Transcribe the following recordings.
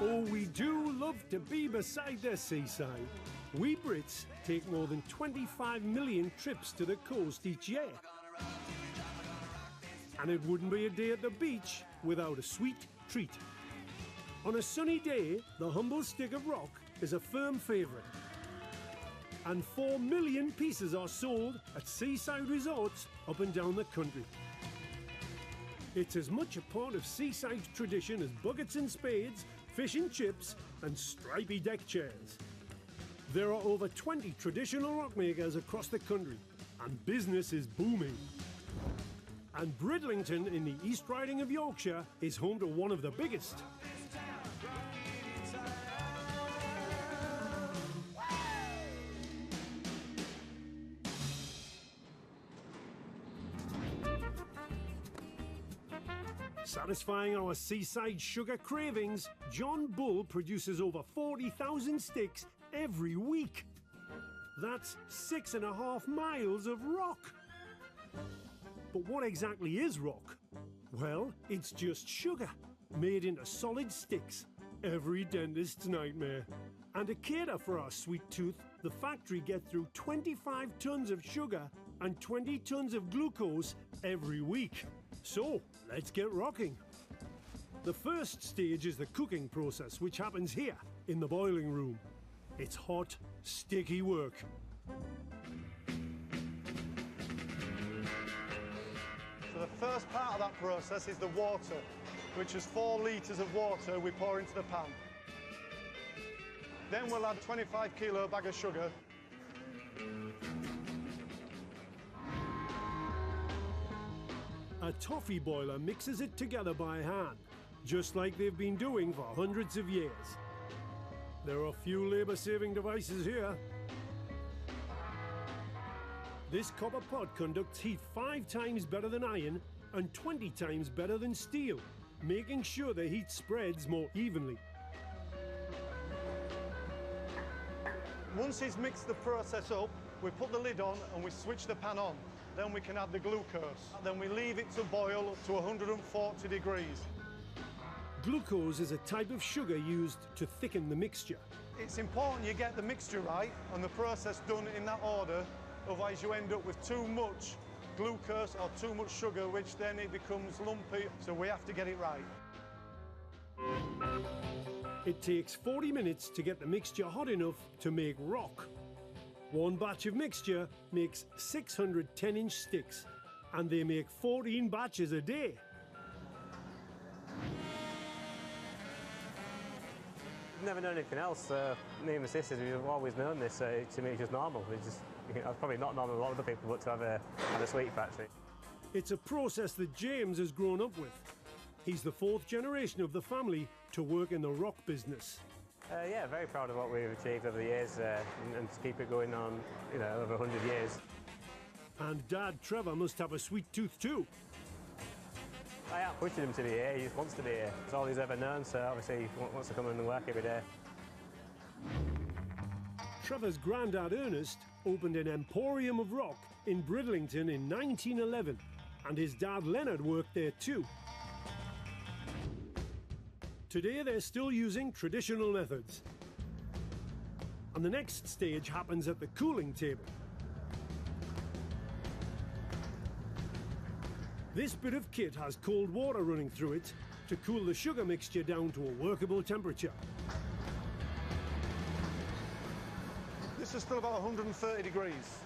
Oh, we do love to be beside the seaside. We Brits take more than 25 million trips to the coast each year. And it wouldn't be a day at the beach without a sweet treat. On a sunny day, the humble stick of rock is a firm favourite. And 4 million pieces are sold at seaside resorts up and down the country. It's as much a part of seaside tradition as buckets and spades, fish and chips, and stripy deck chairs. There are over 20 traditional rock makers across the country, and business is booming. And Bridlington in the East Riding of Yorkshire is home to one of the biggest. Satisfying our seaside sugar cravings, John Bull produces over 40,000 sticks every week. That's 6.5 miles of rock. But what exactly is rock? Well, it's just sugar, made into solid sticks. Every dentist's nightmare. And to cater for our sweet tooth, the factory gets through 25 tons of sugar and 20 tons of glucose every week. So, let's get rocking. The first stage is the cooking process, which happens here, in the boiling room. It's hot, sticky work. So the first part of that process is the water, which is 4 litres of water we pour into the pan. Then we'll add 25 kilo bag of sugar. A toffee boiler mixes it together by hand, just like they've been doing for hundreds of years. There are few labour-saving devices here. This copper pot conducts heat 5 times better than iron and 20 times better than steel, making sure the heat spreads more evenly. Once he's mixed the process up, we put the lid on and we switch the pan on. Then we can add the glucose. Then we leave it to boil up to 140 degrees. Glucose is a type of sugar used to thicken the mixture. It's important you get the mixture right and the process done in that order, otherwise you end up with too much glucose or too much sugar, which then it becomes lumpy, so we have to get it right. It takes 40 minutes to get the mixture hot enough to make rock. One batch of mixture makes 600 10-inch sticks, and they make 14 batches a day. I've never known anything else. Me and my sisters, we've always known this, so to me it's just normal. It's just, it's probably not normal to a lot of other people, but to have a sweet factory. It's a process that James has grown up with. He's the 4th generation of the family to work in the rock business. Yeah, very proud of what we've achieved over the years and to keep it going on, over 100 years. And Dad Trevor must have a sweet tooth too. I am pushing him to be here. He just wants to be here. It's all he's ever known, so obviously he wants to come in and work every day. Trevor's granddad Ernest opened an emporium of rock in Bridlington in 1911, and his dad Leonard worked there too. Today they're still using traditional methods. And the next stage happens at the cooling table. This bit of kit has cold water running through it to cool the sugar mixture down to a workable temperature. This is still about 130 degrees.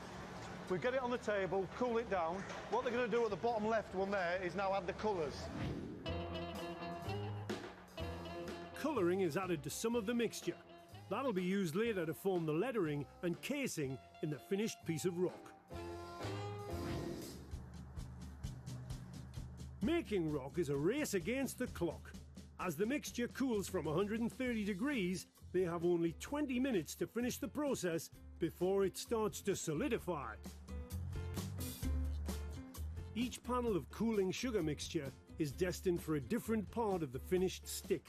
We get it on the table, cool it down. What they're going to do at the bottom left one there is now add the colours. Colouring is added to some of the mixture. That'll be used later to form the lettering and casing in the finished piece of rock. Making rock is a race against the clock. As the mixture cools from 130 degrees, they have only 20 minutes to finish the process before it starts to solidify. Each panel of cooling sugar mixture is destined for a different part of the finished stick.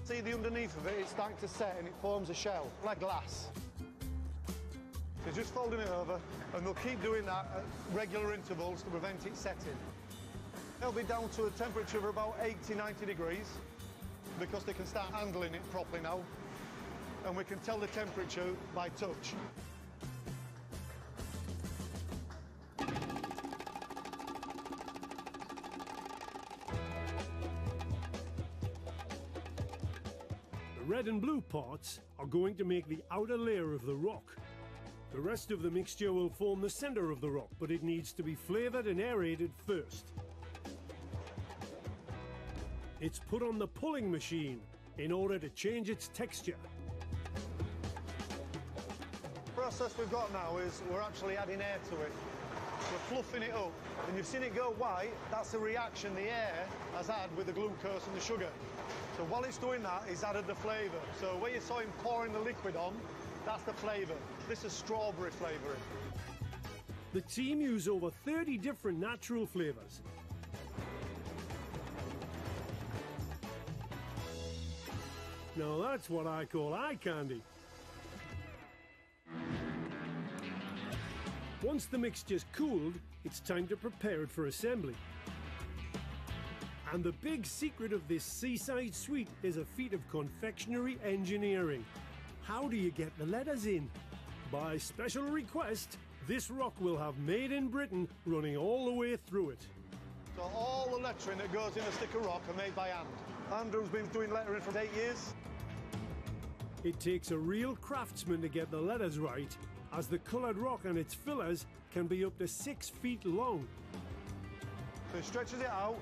See the underneath of it, it's starting to set and it forms a shell, like glass. So just folding it over, and they'll keep doing that at regular intervals to prevent it setting. It'll be down to a temperature of about 80, 90 degrees. because they can start handling it properly now. And we can tell the temperature by touch. The red and blue parts are going to make the outer layer of the rock. The rest of the mixture will form the center of the rock, but it needs to be flavored and aerated first. It's put on the pulling machine in order to change its texture. The process we've got now is we're actually adding air to it. We're fluffing it up, and you've seen it go white. That's the reaction the air has had with the glucose and the sugar. So while it's doing that, it's added the flavour. So where you saw him pouring the liquid on, that's the flavour. This is strawberry flavouring. The team use over 30 different natural flavours. Now that's what I call eye candy. Once the mixture's cooled, it's time to prepare it for assembly. And the big secret of this seaside sweet is a feat of confectionery engineering. How do you get the letters in? By special request, this rock will have Made in Britain running all the way through it. So all the lettering that goes in a stick of rock are made by hand. Andrew's been doing lettering for 8 years. It takes a real craftsman to get the letters right, as the coloured rock and its fillers can be up to 6 feet long. So he stretches it out,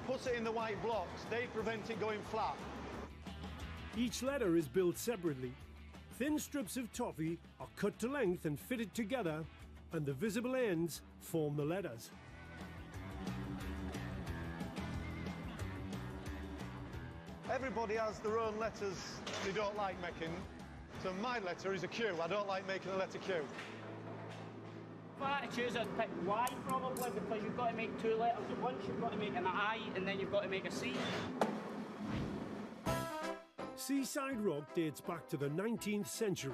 puts it in the white blocks. They prevent it going flat. Each letter is built separately. Thin strips of toffee are cut to length and fitted together, and the visible ends form the letters. Everybody has their own letters they don't like making. So my letter is a Q. I don't like making a letter Q. If I had to choose, I'd pick Y probably, because you've got to make 2 letters at once. You've got to make an I, and then you've got to make a C. Seaside Rock dates back to the 19th century.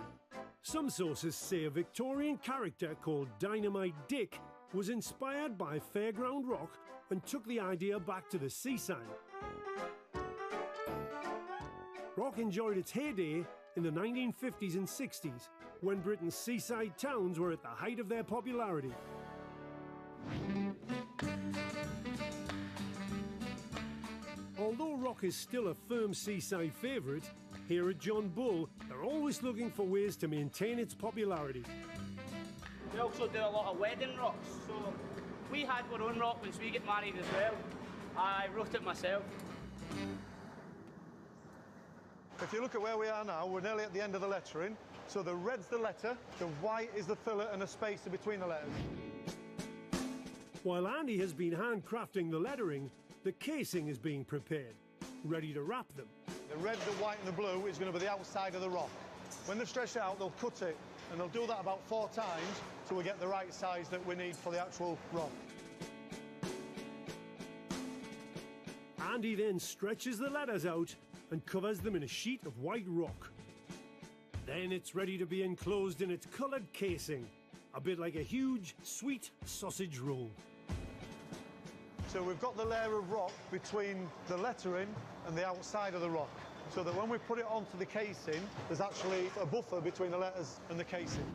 Some sources say a Victorian character called Dynamite Dick was inspired by Fairground Rock and took the idea back to the seaside. Rock enjoyed its heyday in the 1950s and 60s, when Britain's seaside towns were at the height of their popularity. Although rock is still a firm seaside favourite, here at John Bull, they're always looking for ways to maintain its popularity. We also do a lot of wedding rocks, so we had our own rock once we get married as well. I wrote it myself. If you look at where we are now, we're nearly at the end of the lettering. So the red's the letter, the white is the filler and a space in between the letters. While Andy has been handcrafting the lettering, the casing is being prepared, ready to wrap them. The red, the white and the blue is going to be the outside of the rock. When they've stretched it out, they'll cut it, and they'll do that about 4 times so we get the right size that we need for the actual rock. Andy then stretches the letters out and covers them in a sheet of white rock. Then it's ready to be enclosed in its coloured casing, a bit like a huge, sweet sausage roll. So we've got the layer of rock between the lettering and the outside of the rock, so that when we put it onto the casing, there's actually a buffer between the letters and the casing.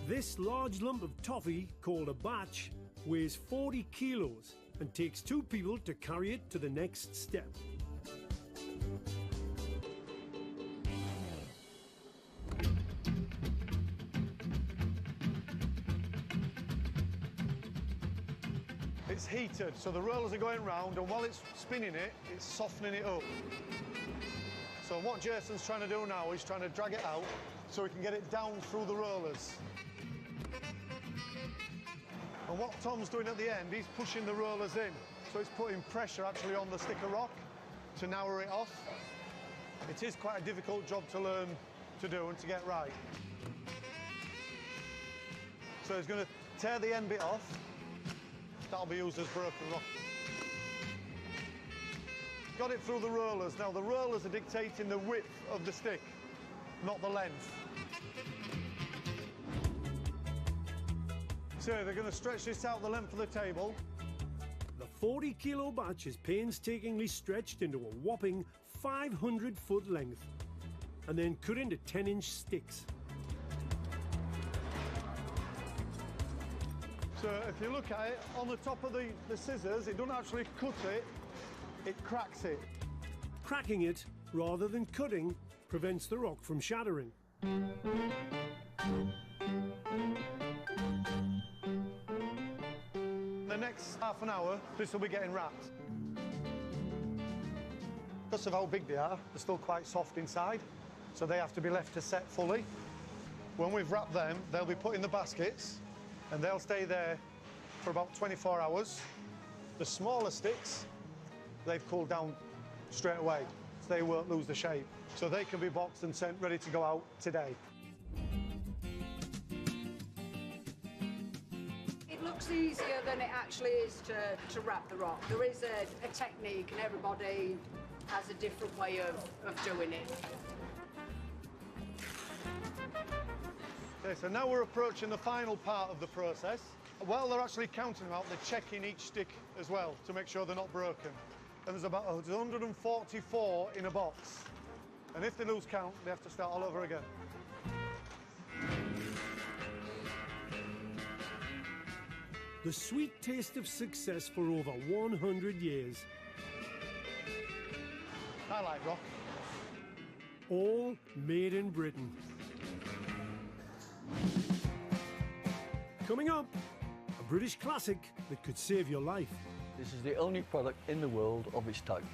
This large lump of toffee, called a batch, weighs 40 kilos and takes 2 people to carry it to the next step. It's heated, so the rollers are going round, and while it's spinning it, it's softening it up. So what Jason's trying to do now is trying to drag it out so we can get it down through the rollers. And what Tom's doing at the end, he's pushing the rollers in. So it's putting pressure actually on the stick of rock to narrow it off. It is quite a difficult job to learn to do and to get right. So he's going to tear the end bit off. That'll be used as broken rock. Got it through the rollers. Now the rollers are dictating the width of the stick, not the length. So they're going to stretch this out the length of the table. The 40-kilo batch is painstakingly stretched into a whopping 500-foot length and then cut into 10-inch sticks. So if you look at it, on the top of the scissors, it doesn't actually cut it, it cracks it. Cracking it, rather than cutting, prevents the rock from shattering. The next half an hour, this will be getting wrapped. Because of how big they are, they're still quite soft inside, so they have to be left to set fully. When we've wrapped them, they'll be put in the baskets, and they'll stay there for about 24 hours. The smaller sticks, they've cooled down straight away, so they won't lose the shape. So they can be boxed and sent ready to go out today. It looks easier than it actually is to wrap the rock. There is a technique, and everybody has a different way of doing it. Okay, so now we're approaching the final part of the process. While they're actually counting them out, they're checking each stick as well to make sure they're not broken. And there's about 144 in a box. And if they lose count, they have to start all over again. The sweet taste of success for over 100 years. I like rock. All made in Britain. Coming up, a British classic that could save your life. This is the only product in the world of its type.